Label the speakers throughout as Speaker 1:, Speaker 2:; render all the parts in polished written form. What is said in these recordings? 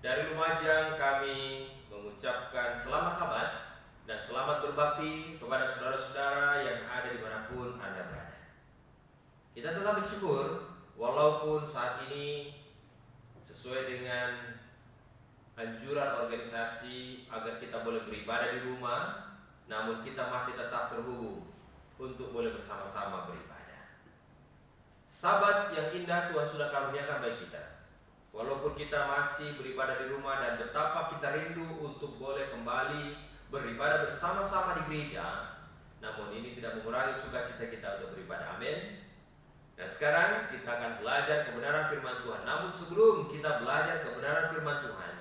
Speaker 1: Dari Lumajang kami mengucapkan selamat Sabat dan selamat berbakti kepada saudara-saudara yang ada dimanapun Anda berada. Kita tetap bersyukur walaupun saat ini sesuai dengan anjuran organisasi agar kita boleh beribadah di rumah, namun kita masih tetap terhubung untuk boleh bersama-sama beribadah. Sabat yang indah Tuhan sudah karuniakan bagi kita. Walaupun kita masih beribadah di rumah dan betapa kita rindu untuk boleh kembali beribadah bersama-sama di gereja, namun ini tidak mengurangi sukacita kita untuk beribadah. Amin. Dan sekarang kita akan belajar kebenaran firman Tuhan. Namun sebelum kita belajar kebenaran firman Tuhan,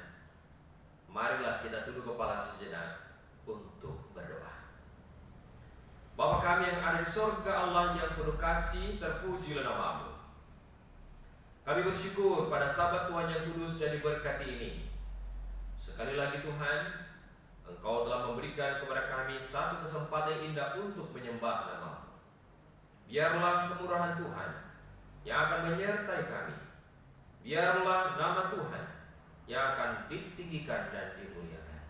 Speaker 1: marilah kita tunduk kepala sejenak untuk berdoa. Bapa kami yang ada di surga, Allah yang penuh kasih, terpujilah nama-Mu. Kami bersyukur pada Sabat Tuhan yang kudus dan diberkati ini. Sekali lagi Tuhan, Engkau telah memberikan kepada kami satu kesempatan yang indah untuk menyembah nama-Mu. Biarlah kemurahan Tuhan yang akan menyertai kami. Biarlah nama Tuhan yang akan ditinggikan dan dimuliakan.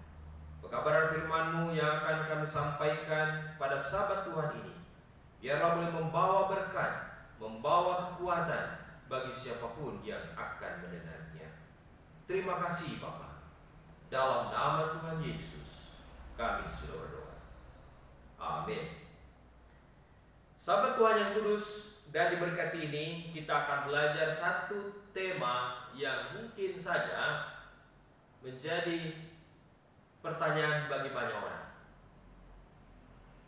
Speaker 1: Pekabaran firman-Mu yang akan kami sampaikan pada Sabat Tuhan ini, biarlah boleh membawa berkat, membawa kekuatan bagi siapapun yang akan mendengarnya. Terima kasih Bapa. Dalam nama Tuhan Yesus kami sudah berdoa. Amin. Sahabat Tuhan yang kudus dan diberkati ini, kita akan belajar satu tema yang mungkin saja menjadi pertanyaan bagi banyak orang.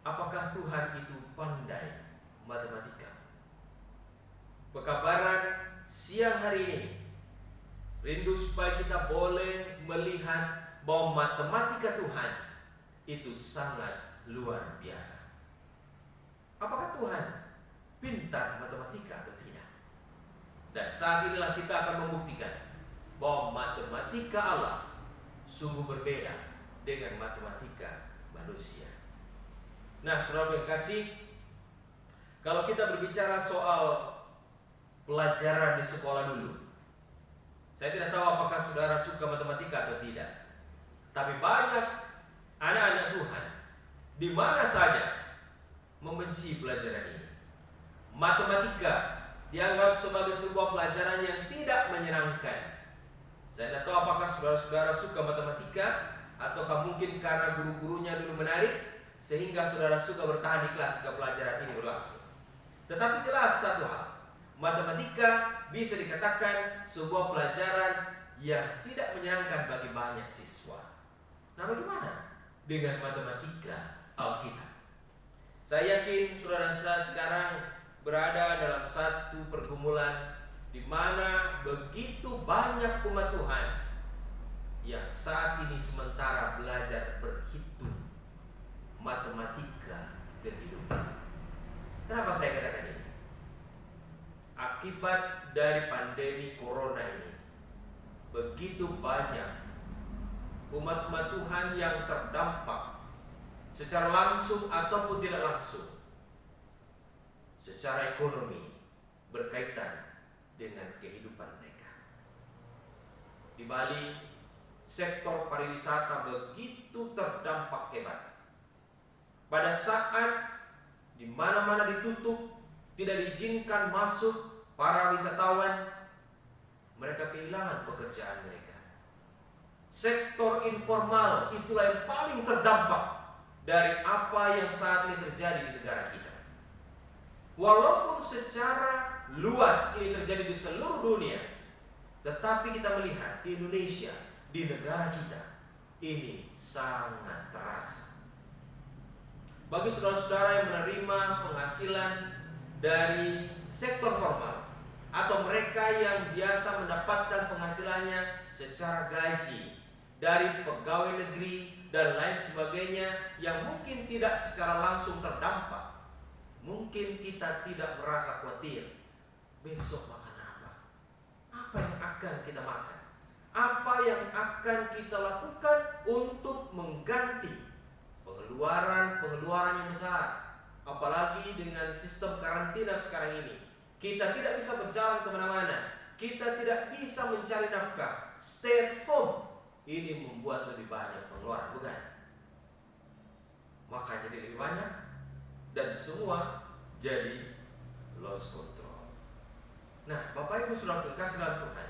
Speaker 1: Apakah Tuhan itu pandai matematika? Pekabaran siang hari ini rindu supaya kita boleh melihat bahwa matematika Tuhan itu sangat luar biasa. Apakah Tuhan pintar matematika atau tidak? Dan saat inilah kita akan membuktikan bahwa matematika Allah sungguh berbeda dengan matematika manusia. Nah, saudara yang kasih, kalau kita berbicara soal pelajaran di sekolah dulu, saya tidak tahu apakah saudara suka matematika atau tidak. Tapi banyak anak-anak Tuhan di mana saja membenci pelajaran ini. Matematika dianggap sebagai sebuah pelajaran yang tidak menyenangkan. Saya tidak tahu apakah saudara-saudara suka matematika, ataukah mungkin karena guru-gurunya dulu menarik sehingga saudara suka bertahan di kelas jika pelajaran ini berlangsung. Tetapi jelas satu hal, matematika bisa dikatakan sebuah pelajaran yang tidak menyenangkan bagi banyak siswa. Nah, bagaimana dengan matematika Alkitab? Saya yakin saudara-saudara sekarang berada dalam satu pergumulan di mana begitu banyak umat Tuhan yang saat ini sementara belajar berhitung matematika kehidupan. Kenapa saya katakan ini? Akibat dari pandemi corona ini, begitu banyak umat-umat Tuhan yang terdampak secara langsung ataupun tidak langsung secara ekonomi berkaitan dengan kehidupan mereka. Di Bali, sektor pariwisata begitu terdampak hebat. Pada saat di mana-mana ditutup, tidak diizinkan masuk para wisatawan, mereka kehilangan pekerjaan mereka. Sektor informal itulah yang paling terdampak dari apa yang saat ini terjadi di negara kita. Walaupun secara luas ini terjadi di seluruh dunia, tetapi kita melihat di Indonesia, di negara kita, ini sangat terasa. Bagi saudara-saudara yang menerima penghasilan dari sektor formal atau mereka yang biasa mendapatkan penghasilannya secara gaji dari pegawai negeri dan lain sebagainya yang mungkin tidak secara langsung terdampak, mungkin kita tidak merasa khawatir besok makan apa, apa yang akan kita makan, apa yang akan kita lakukan untuk mengganti pengeluaran yang besar. Apalagi dengan sistem karantina sekarang ini, kita tidak bisa berjalan kemana-mana, kita tidak bisa mencari nafkah. stay at home ini membuat lebih banyak pengeluaran, bukan? Makanya jadi lebih banyak dan semua jadi lost control. Nah, Bapak Ibu Saudara kekasih dalam Tuhan,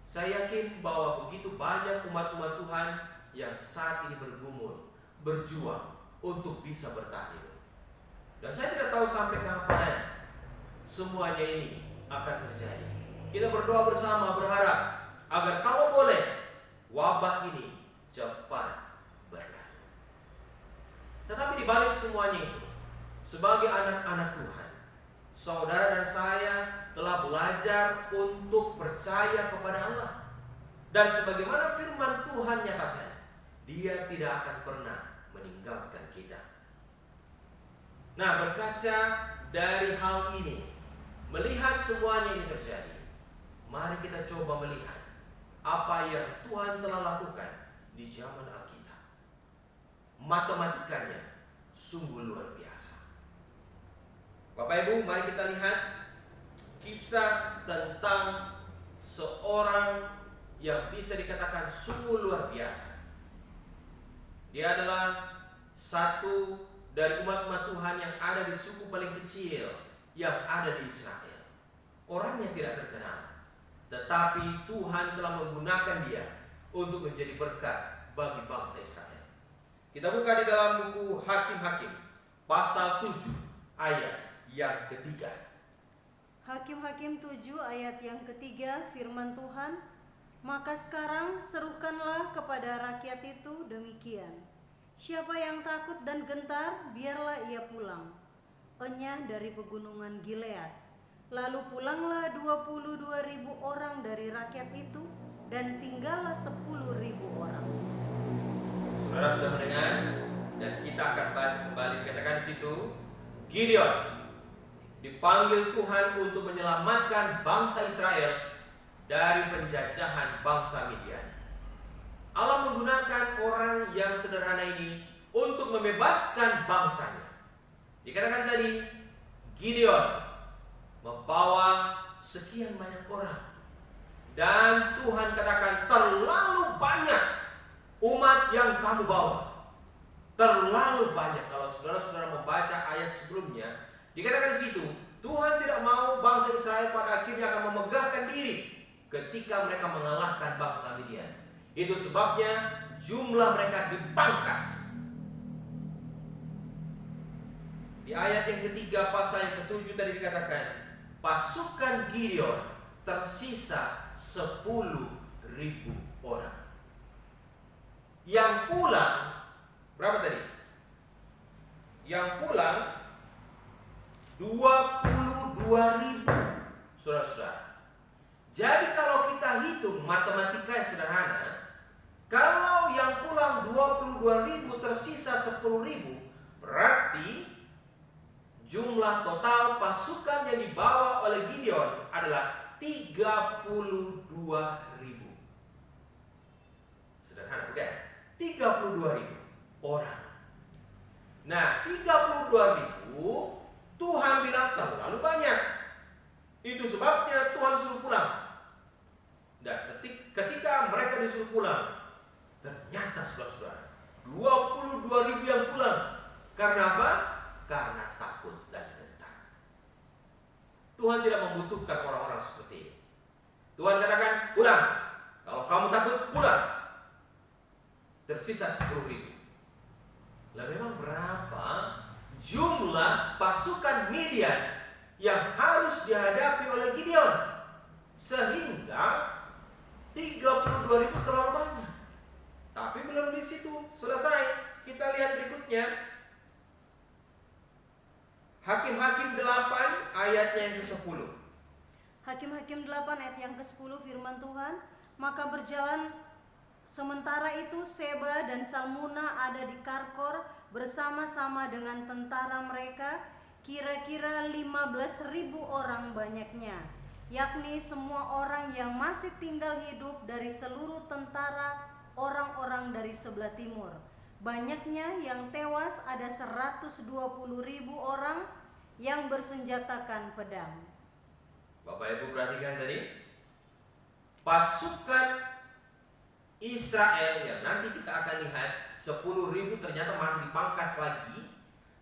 Speaker 1: saya yakin bahwa begitu banyak umat-umat Tuhan yang saat ini bergumul, berjuang untuk bisa bertahan hidup. Dan saya tidak tahu sampai kapan semuanya ini akan terjadi. Kita berdoa bersama berharap agar kalau boleh wabah ini cepat berlalu. Tetapi di balik semuanya itu, sebagai anak-anak Tuhan, saudara dan saya telah belajar untuk percaya kepada Allah. Dan sebagaimana firman Tuhan nyatakan, Dia tidak akan pernah meninggalkan kita. Nah, berkaca dari hal ini, melihat semuanya ini terjadi, mari kita coba melihat apa yang Tuhan telah lakukan di zaman Alkitab. Matematikanya sungguh luar biasa. Bapak Ibu, mari kita lihat kisah tentang seorang yang bisa dikatakan sungguh luar biasa. Dia adalah satu dari umat-umat Tuhan yang ada di suku paling kecil yang ada di Israel. Orangnya tidak terkenal, tetapi Tuhan telah menggunakan dia untuk menjadi berkat bagi bangsa Israel. Kita buka di dalam buku Hakim-Hakim pasal 7 ayat yang ketiga.
Speaker 2: Hakim-Hakim 7 ayat yang ketiga, firman Tuhan, maka sekarang serukanlah kepada rakyat itu demikian. Siapa yang takut dan gentar, biarlah ia pulang. Enyah dari pegunungan Gilead. Lalu pulanglah 22.000 orang dari rakyat itu, dan tinggallah 10.000 orang.
Speaker 1: Saudara sudah mendengar, dan kita akan baca kembali. Katakan di situ, Gideon dipanggil Tuhan untuk menyelamatkan bangsa Israel dari penjajahan bangsa Midian. Allah menggunakan orang yang sederhana ini untuk membebaskan bangsanya. Dikatakan tadi, Gideon membawa sekian banyak orang, dan Tuhan katakan terlalu banyak umat yang kamu bawa, terlalu banyak. Kalau saudara-saudara membaca ayat sebelumnya, dikatakan di situ Tuhan tidak mau bangsa Israel pada akhirnya akan memegahkan diri ketika mereka mengalahkan bangsa Midian. Itu sebabnya jumlah mereka dipangkas. Di ayat yang ketiga pasal yang ke-7 tadi dikatakan, pasukan Gideon tersisa 10.000 orang. Yang pulang berapa tadi? Yang pulang 22.000, saudara-saudara. Jadi kalau kita hitung matematika yang sederhana, kalau yang pulang 22.000 tersisa 10.000, berarti jumlah total pasukan yang dibawa oleh Gideon adalah 32.000. Sederhana bukan? 32.000 orang. Nah, 32.000 Tuhan bilang terlalu banyak. Itu sebabnya Tuhan suruh pulang. Dan ketika mereka disuruh pulang, ternyata saudara-saudara 22.000 yang pulang. Karena apa? Karena takut dan gentar. Tuhan tidak membutuhkan orang-orang seperti ini. Tuhan katakan pulang. Kalau kamu takut, pulang. Tersisa 10.000. Lah memang berapa jumlah pasukan Midian yang harus dihadapi oleh Gideon sehingga 32.000 terlalu banyak? Tapi belum di situ selesai. Kita lihat berikutnya. Hakim-Hakim 8 ayatnya yang ke-10.
Speaker 2: Hakim-Hakim 8 ayat yang ke-10, firman Tuhan, maka berjalan sementara itu Seba dan Salmuna ada di Karkor bersama-sama dengan tentara mereka, kira-kira 15.000 orang banyaknya, yakni semua orang yang masih tinggal hidup dari seluruh tentara orang-orang dari sebelah timur. Banyaknya yang tewas ada 120.000 orang yang bersenjatakan pedang.
Speaker 1: Bapak Ibu perhatikan tadi, pasukan Israel yang nanti kita akan lihat 10.000 ternyata masih dipangkas lagi.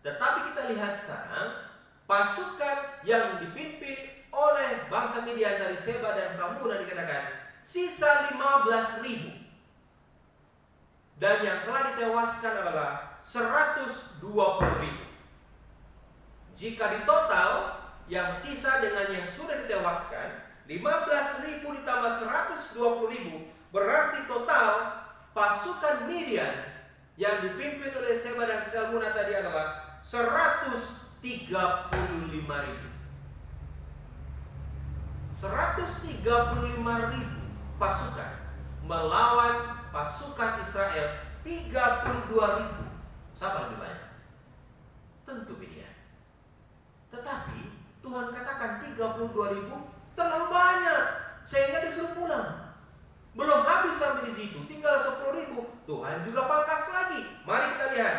Speaker 1: Tetapi kita lihat sekarang pasukan yang dipimpin oleh bangsa Midian dari Seba dan Salmuna dikatakan sisa 15.000. Dan yang telah ditewaskan adalah 120.000. Jika ditotal yang sisa dengan yang sudah ditewaskan 15.000 ditambah 120.000, berarti total pasukan Midian yang dipimpin oleh Seba dan Salmuna tadi adalah 135.000. 135.000 pasukan melawan pasukan Israel 32.000. Siapa lebih banyak? Tentu Midian. Tetapi Tuhan katakan 32.000 terlalu banyak sehingga disuruh pulang. Belum habis sampai di situ, tinggal 10.000. Tuhan juga pangkas lagi. Mari kita lihat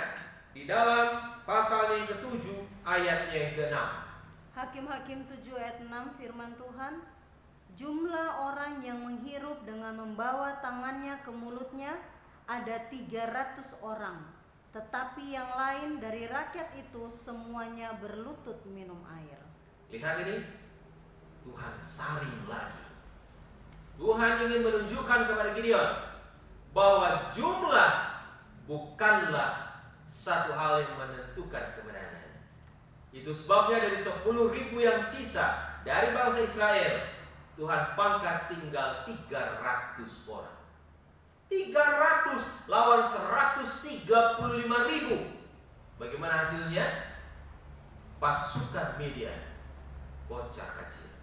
Speaker 1: di dalam pasalnya yang ke-7 ayatnya yang ke-6.
Speaker 2: Hakim-Hakim 7 ayat 6 firman Tuhan, jumlah orang yang menghirup dengan membawa tangannya ke mulutnya ada 300 orang. Tetapi yang lain dari rakyat itu semuanya berlutut minum air.
Speaker 1: Lihat ini, Tuhan saring lagi. Tuhan ingin menunjukkan kepada Gideon bahwa jumlah bukanlah satu hal yang menentukan kemenangan. Itu sebabnya dari 10.000 yang sisa dari bangsa Israel, Tuhan pangkas tinggal 300 orang. 300 lawan 135.000. Bagaimana hasilnya? Pasukan Midian, bocah kecil,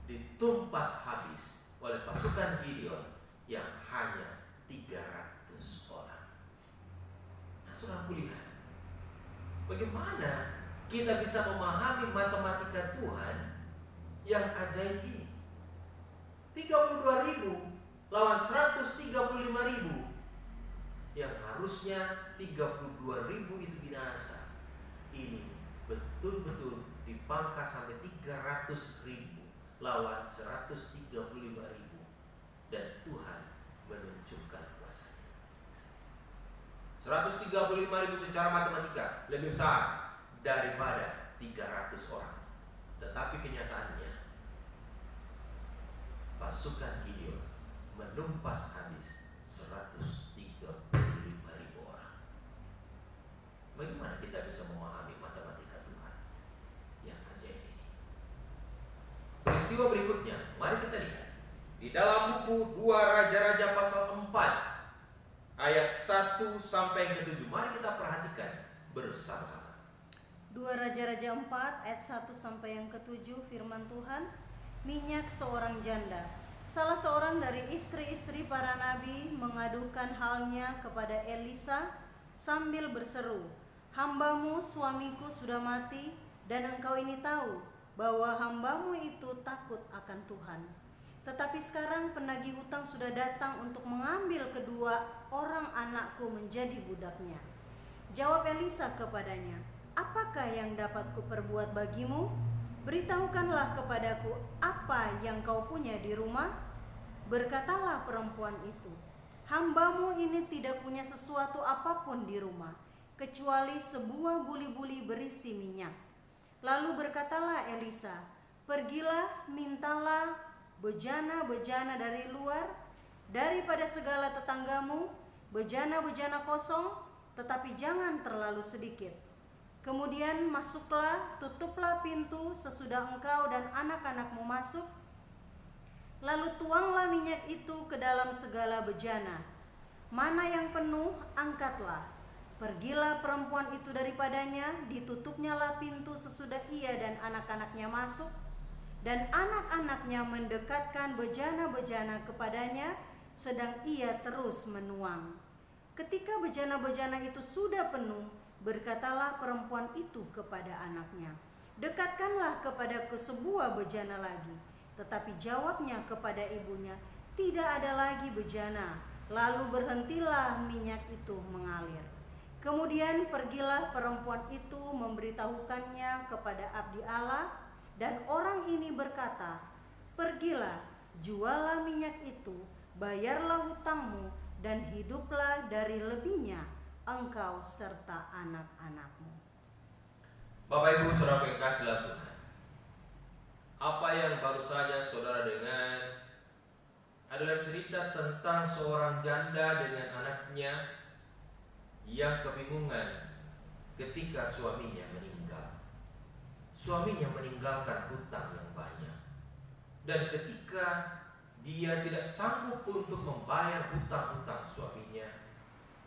Speaker 1: ditumpas habis oleh pasukan Gideon yang hanya 300 orang. Nah, saudara lihat bagaimana kita bisa memahami matematika Tuhan yang ajaib ini. 32.000 lawan 135.000, yang harusnya 32.000 itu binasa, ini betul-betul dipangkas sampai 300.000 lawan 135.000, dan Tuhan menunjukkan kuasanya. 135.000 secara matematika lebih besar daripada 300 orang. Tetapi kenyataannya pasukan Gideon menumpas habis 135.000 orang. Bagaimana kita bisa memahami matematika Tuhan yang ajaib ini? Peristiwa berikutnya, mari kita lihat di dalam buku 2 Raja-Raja pasal 4 ayat 1 sampai yang ke-7. Mari kita perhatikan bersama-sama.
Speaker 2: 2 Raja-Raja 4 ayat 1 sampai yang ke-7 firman Tuhan, minyak seorang janda. Salah seorang dari istri-istri para nabi mengadukan halnya kepada Elisa sambil berseru, hambamu suamiku sudah mati, dan engkau ini tahu bahwa hambamu itu takut akan Tuhan. Tetapi sekarang penagih hutang sudah datang untuk mengambil kedua orang anakku menjadi budaknya. Jawab Elisa kepadanya, apakah yang dapat kuperbuat bagimu? Beritahukanlah kepadaku apa yang kau punya di rumah. Berkatalah perempuan itu, hambamu ini tidak punya sesuatu apapun di rumah, kecuali sebuah buli-buli berisi minyak. Lalu berkatalah Elisa, pergilah mintalah bejana-bejana dari luar, daripada segala tetanggamu, bejana-bejana kosong, tetapi jangan terlalu sedikit. Kemudian masuklah, tutuplah pintu sesudah engkau dan anak-anakmu masuk. Lalu tuanglah minyak itu ke dalam segala bejana. Mana yang penuh, angkatlah. Pergilah perempuan itu daripadanya, ditutupnyalah pintu sesudah ia dan anak-anaknya masuk. Dan anak-anaknya mendekatkan bejana-bejana kepadanya, sedang ia terus menuang. Ketika bejana-bejana itu sudah penuh, berkatalah perempuan itu kepada anaknya, dekatkanlah kepadaku sebuah bejana lagi. Tetapi jawabnya kepada ibunya, tidak ada lagi bejana. Lalu berhentilah minyak itu mengalir. Kemudian pergilah perempuan itu memberitahukannya kepada abdi Allah, dan orang ini berkata, pergilah, jualah minyak itu, bayarlah hutangmu, dan hiduplah dari lebihnya engkau serta anak-anakmu.
Speaker 1: Bapak Ibu Saudara yang kasih dalam Tuhan, apa yang baru saja saudara dengar adalah cerita tentang seorang janda dengan anaknya yang kebingungan ketika suaminya meninggal. Suaminya meninggalkan hutang yang banyak, dan ketika dia tidak sanggup untuk membayar hutang-hutang suaminya,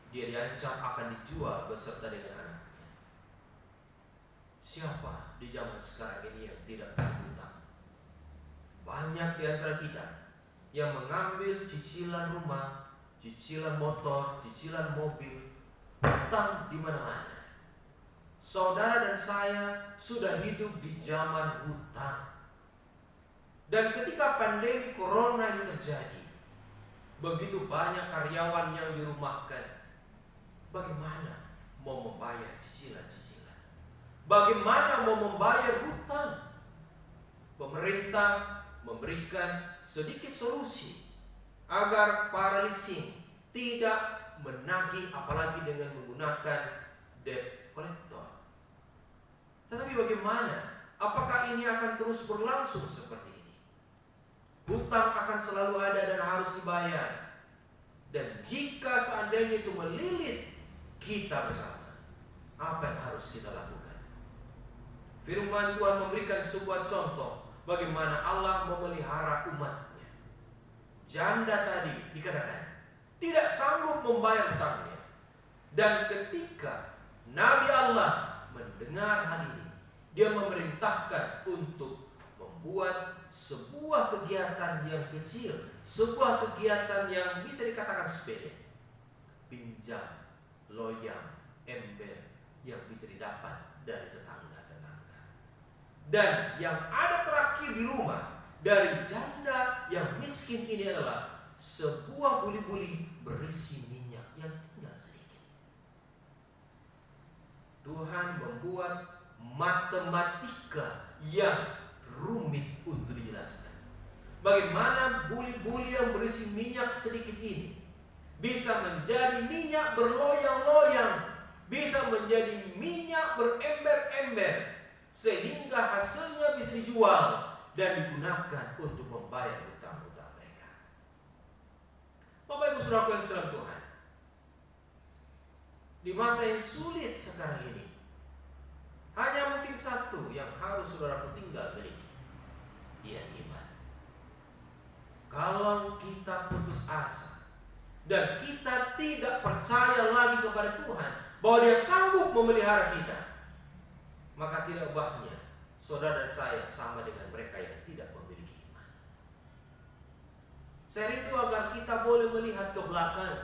Speaker 1: dia diancam akan dijual beserta dengan anaknya. Siapa di zaman sekarang ini yang tidak punya hutang? Banyak di antara kita yang mengambil cicilan rumah, cicilan motor, cicilan mobil, hutang di mana-mana. Saudara dan saya sudah hidup di zaman hutang. Dan ketika pandemi corona ini terjadi, begitu banyak karyawan yang dirumahkan. Bagaimana mau membayar cicilan-cicilan? Bagaimana mau membayar hutang? Pemerintah memberikan sedikit solusi agar para leasing tidak menagih, apalagi dengan menggunakan debt collector. Tetapi bagaimana? Apakah ini akan terus berlangsung seperti ini? Hutang akan selalu ada dan harus dibayar. Dan jika seandainya itu melilit kita bersama, apa yang harus kita lakukan? Firman Tuhan memberikan sebuah contoh bagaimana Allah memelihara umatnya. Janda tadi dikatakan tidak sanggup membayar hutangnya. Dan ketika Nabi Allah mendengar hal ini, dia memerintahkan untuk membuat sebuah kegiatan yang kecil, sebuah kegiatan yang bisa dikatakan sepele. Pinjam, loyang, ember yang bisa didapat dari tetangga-tetangga. Dan yang ada terakhir di rumah dari janda yang miskin ini adalah sebuah buli-buli berisi minyak yang tinggal sedikit. Tuhan membuat matematika yang rumit untuk dijelaskan. Bagaimana buli-buli yang berisi minyak sedikit ini bisa menjadi minyak berloyang-loyang, bisa menjadi minyak berember-ember, sehingga hasilnya bisa dijual dan digunakan untuk membayar hutang-hutang mereka. Bapak Ibu Saudara yang salam Tuhan, di masa yang sulit sekarang ini, hanya mungkin satu yang harus saudara tinggal miliki, yaitu iman. Kalau kita putus asa dan kita tidak percaya lagi kepada Tuhan bahwa Dia sanggup memelihara kita, maka tidak ubahnya saudara dan saya sama dengan mereka yang tidak memiliki iman. Saya rindu agar kita boleh melihat ke belakang.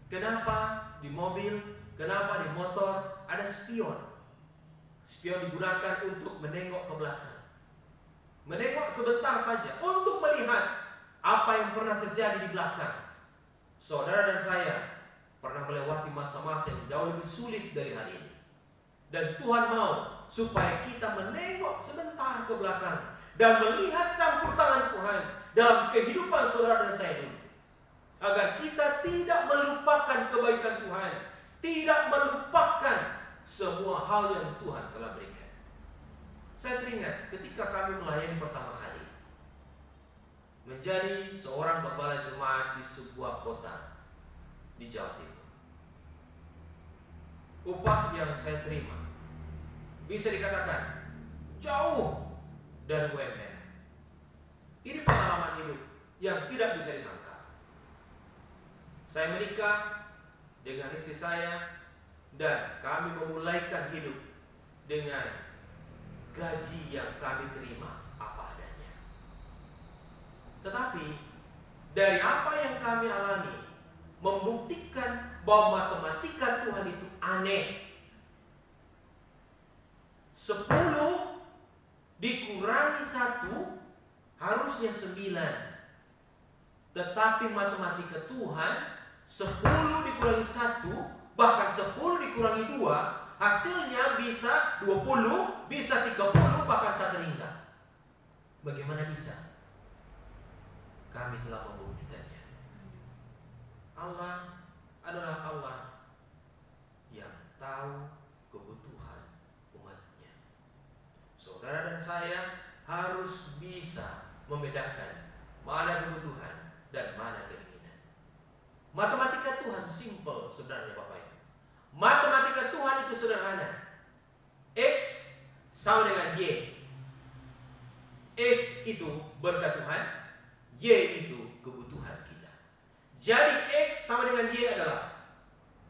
Speaker 1: Kenapa di mobil, kenapa di motor ada spion? Spion digunakan untuk menengok ke belakang, menengok sebentar saja untuk melihat apa yang pernah terjadi di belakang. Saudara dan saya pernah melewati masa-masa yang jauh lebih sulit dari hal ini. Dan Tuhan mau supaya kita menengok sebentar ke belakang dan melihat campur tangan Tuhan dalam kehidupan saudara dan saya dulu, agar kita tidak melupakan kebaikan Tuhan, tidak melupakan semua hal yang Tuhan telah berikan. Saya teringat ketika kami melayani pertama kali, menjadi seorang kepala jemaat di sebuah kota di Jawa Timur. Upah yang saya terima bisa dikatakan jauh dari UMR. Ini pengalaman hidup yang tidak bisa disangka. Saya menikah dengan istri saya dan kami memulaikan hidup dengan gaji yang kami terima apa adanya. Tetapi dari apa yang kami alami membuktikan bahwa matematika Tuhan itu aneh. 10 dikurangi 1 harusnya 9. Tetapi matematika Tuhan 10 dikurangi 1, bahkan 10 dikurangi 2, hasilnya bisa 20, bisa 30, bahkan tak terhingga. Bagaimana bisa? kami telah membuktikannya. Allah adalah Allah yang tahu kebutuhan umatnya. Saudara dan saya harus bisa membedakan mana kebutuhan dan mana keinginan. Matematika Tuhan simple sebenarnya Bapak Ibu. Matematika Tuhan itu sederhana. X sama dengan Y. X itu berkat Tuhan, Y itu kebutuhan kita. Jadi X sama dengan Y adalah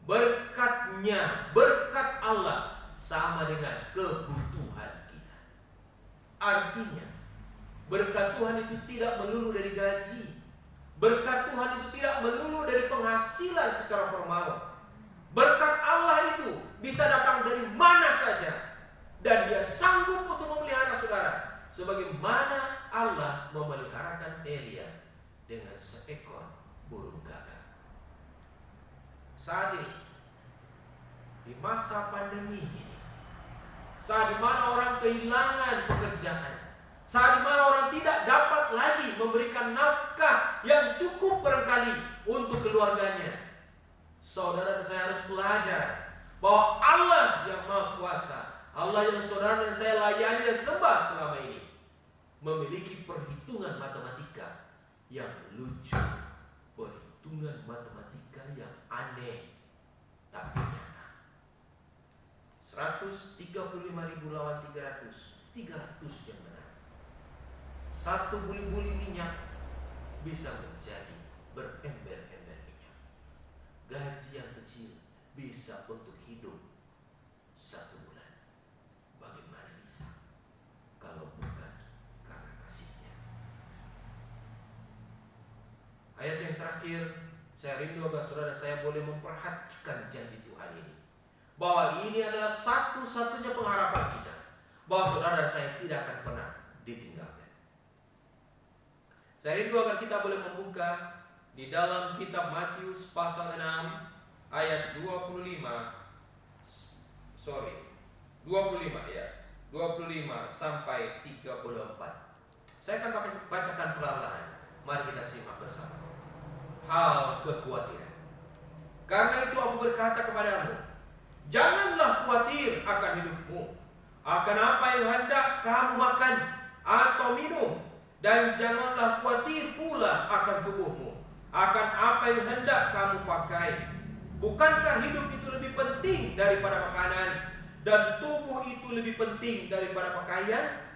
Speaker 1: berkatnya, berkat Allah sama dengan kebutuhan kita. Artinya berkat Tuhan itu tidak melulu dari gaji. Berkat Tuhan itu tidak melulu dari penghasilan secara formal. Berkat Allah itu bisa datang dari mana saja, dan Dia sanggup untuk memelihara saudara, sebagaimana Allah memeliharakan Elia dengan seekor burung gagak. Saat ini, di masa pandemi ini, saat dimana orang kehilangan pekerjaan, saat dimana orang tidak dapat lagi memberikan nafkah yang cukup barangkali untuk keluarganya, saudara dan saya harus belajar bahwa Allah yang Maha Kuasa, Allah yang saudara dan saya layani dan sembah selama ini, memiliki perhitungan matematika yang lucu, perhitungan matematika yang aneh tapi nyata. 135.000 lawan 300 yang benar. Satu buli-buli minyak bisa menjadi berember-ember minyak. Gaji yang kecil bisa untuk hidup 1 bulan. Bagaimana bisa kalau bukan karena kasih-Nya? Ayat yang terakhir, saya rindu agar saudara saya boleh memperhatikan janji Tuhan ini, bahwa ini adalah satu-satunya pengharapan kita, bahwa saudara dan saya tidak akan pernah ditinggalkan. Saya rindu agar kita boleh membuka di dalam kitab Matius pasal 6 ayat 25 ya, 25 sampai 34. Saya akan bacakan perlahan. Mari kita simak bersama. Hal kekhawatiran. Karena itu aku berkata kepadamu, janganlah khawatir akan hidupmu, akan apa yang hendak kamu makan atau minum, dan janganlah khawatir pula akan tubuhmu, akan apa yang hendak kamu pakai. Bukankah hidup itu lebih penting daripada makanan, dan tubuh itu lebih penting daripada pakaian?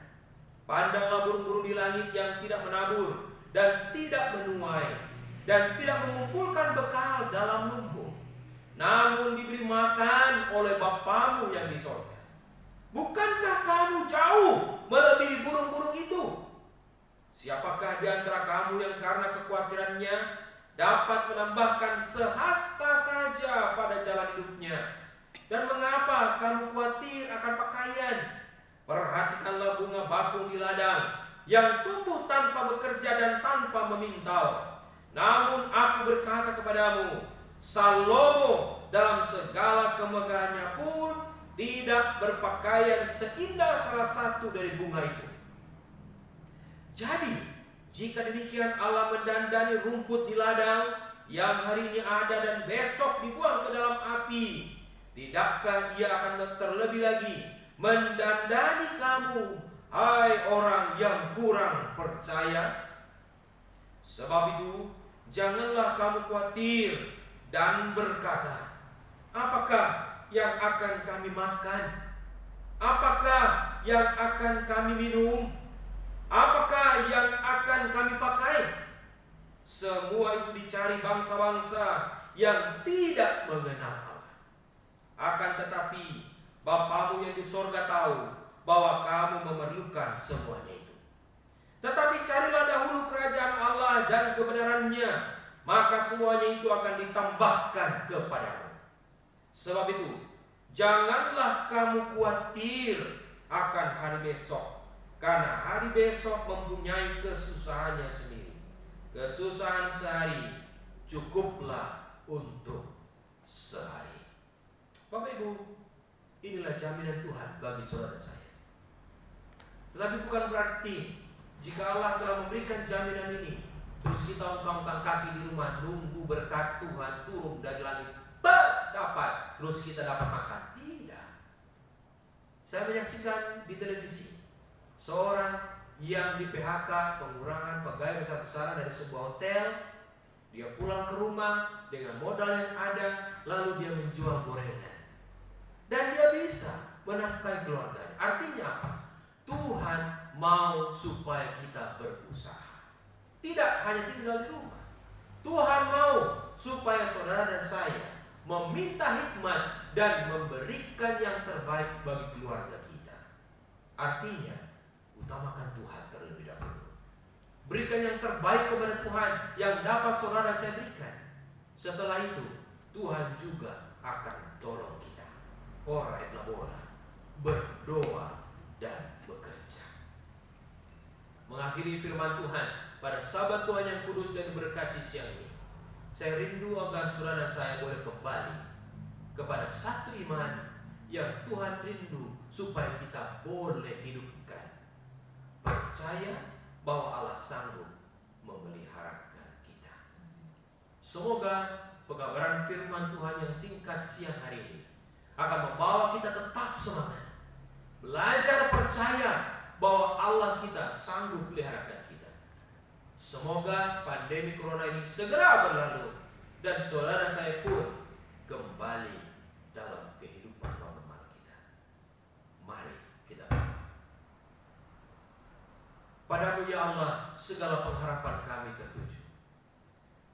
Speaker 1: Pandanglah burung-burung di langit yang tidak menabur dan tidak menuai dan tidak mengumpulkan bekal dalam lumbung, namun diberi makan oleh Bapamu yang di sorga. Bukankah kamu jauh melebihi burung-burung itu? Siapakah di antara kamu yang karena kekhawatirannya dapat menambahkan sehasta saja pada jalan hidupnya? Dan mengapa kamu khawatir akan pakaian? Perhatikanlah bunga bakung di ladang, yang tumbuh tanpa bekerja dan tanpa memintal. Namun aku berkata kepadamu, Salomo dalam segala kemegahannya pun tidak berpakaian seindah salah satu dari bunga itu. Jadi, jika demikian Allah mendandani rumput di ladang yang hari ini ada dan besok dibuang ke dalam api, tidakkah Ia akan terlebih lagi mendandani kamu, hai orang yang kurang percaya? Sebab itu, janganlah kamu khawatir dan berkata, apakah yang akan kami makan? Apakah yang akan kami minum? Apakah yang akan kami pakai? Semua itu dicari bangsa-bangsa yang tidak mengenal Allah. Akan tetapi Bapamu yang di sorga tahu bahwa kamu memerlukan semuanya itu. Tetapi carilah dahulu kerajaan Allah dan kebenarannya, maka semuanya itu akan ditambahkan kepadamu. Sebab itu, janganlah kamu khawatir akan hari besok, karena hari besok mempunyai kesusahannya sendiri. Kesusahan sehari cukuplah untuk sehari. Bapak Ibu, inilah jaminan Tuhan bagi saudara saya. Tetapi bukan berarti jika Allah telah memberikan jaminan ini, terus kita ongkang-ongkang kaki di rumah nunggu berkat Tuhan turun dari langit, dapat, terus kita dapat makan. Tidak. Saya menyaksikan di televisi seorang yang di PHK, pengurangan pegawai besar-besaran dari sebuah hotel. Dia pulang ke rumah dengan modal yang ada, lalu dia menjual gorengan, dan dia bisa menafkahi keluarganya. Artinya apa? Tuhan mau supaya kita berusaha, tidak hanya tinggal di rumah. Tuhan mau supaya saudara dan saya meminta hikmat dan memberikan yang terbaik bagi keluarga kita. Artinya, utamakan Tuhan terlebih dahulu. Berikan yang terbaik kepada Tuhan yang dapat saudara saya berikan. Setelah itu, Tuhan juga akan tolong kita. Ora et labora, berdoa dan bekerja. Mengakhiri firman Tuhan pada sahabat Tuhan yang kudus dan berkati siang ini, saya rindu agar saudara saya boleh kembali kepada satu iman yang Tuhan rindu supaya kita boleh hidupkan. Percaya bahwa Allah sanggup memeliharakan kita. Semoga pengabaran firman Tuhan yang singkat siang hari ini akan membawa kita tetap semangat, belajar percaya bahwa Allah kita sanggup meliharakan kita. Semoga pandemi corona ini segera berlalu dan saudara saya pun kembali dalam kehidupan normal kita. Mari kita berdoa. Padamu ya Allah segala pengharapan kami tertuju.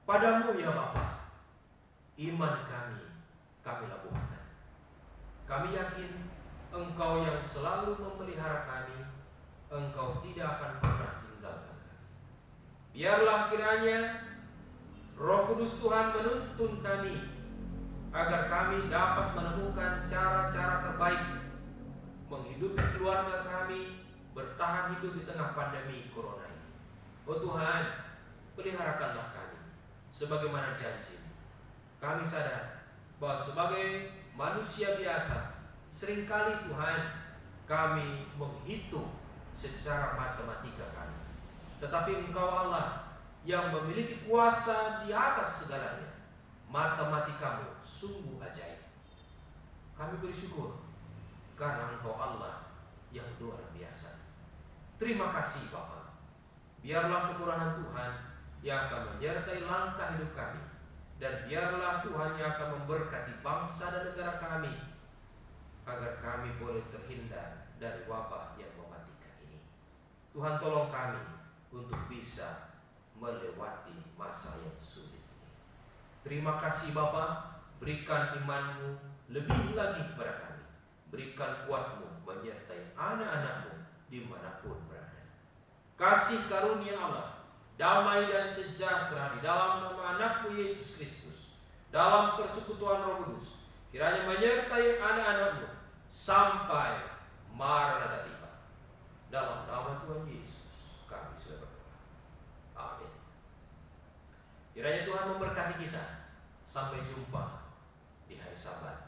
Speaker 1: Padamu ya Bapa, iman kami labuhkan. Kami yakin Engkau yang selalu memelihara kami, Engkau tidak akan pernah tinggalkan kami. Biarlah kiranya Roh Kudus Tuhan menuntun kami agar kami dapat menemukan cara-cara terbaik menghidupi keluarga kami, bertahan hidup di tengah pandemi corona ini. Oh Tuhan, peliharakanlah kami sebagaimana janji. Kami sadar bahwa sebagai manusia biasa, seringkali Tuhan kami menghitung secara matematika kami. Tetapi Engkau Allah yang memiliki kuasa di atas segalanya, matematikamu sungguh ajaib. Kami bersyukur karena Engkau Allah yang luar biasa. Terima kasih Bapa. Biarlah kemurahan Tuhan yang akan menyertai langkah hidup kami, dan biarlah Tuhan yang akan memberkati bangsa dan negara kami, agar kami boleh terhindar dari wabah yang mematikan ini. Tuhan tolong kami untuk bisa melewati masa yang sulit ini. Terima kasih Bapa. Berikan iman-Mu lebih lagi kepada kami. Berikan kuat-Mu menyertai anak-anak-Mu dimanapun berada. Kasih karunia Allah, damai dan sejahtera di dalam nama anak-Mu Yesus Kristus, dalam persekutuan Roh Kudus, kiranya menyertai anak-anak-Mu sampai Maranatha tiba. Dalam nama Tuhan Yesus kami sudah berdoa. Amin. Kiranya Tuhan memberkati kita. Sampai jumpa di hari Sabat.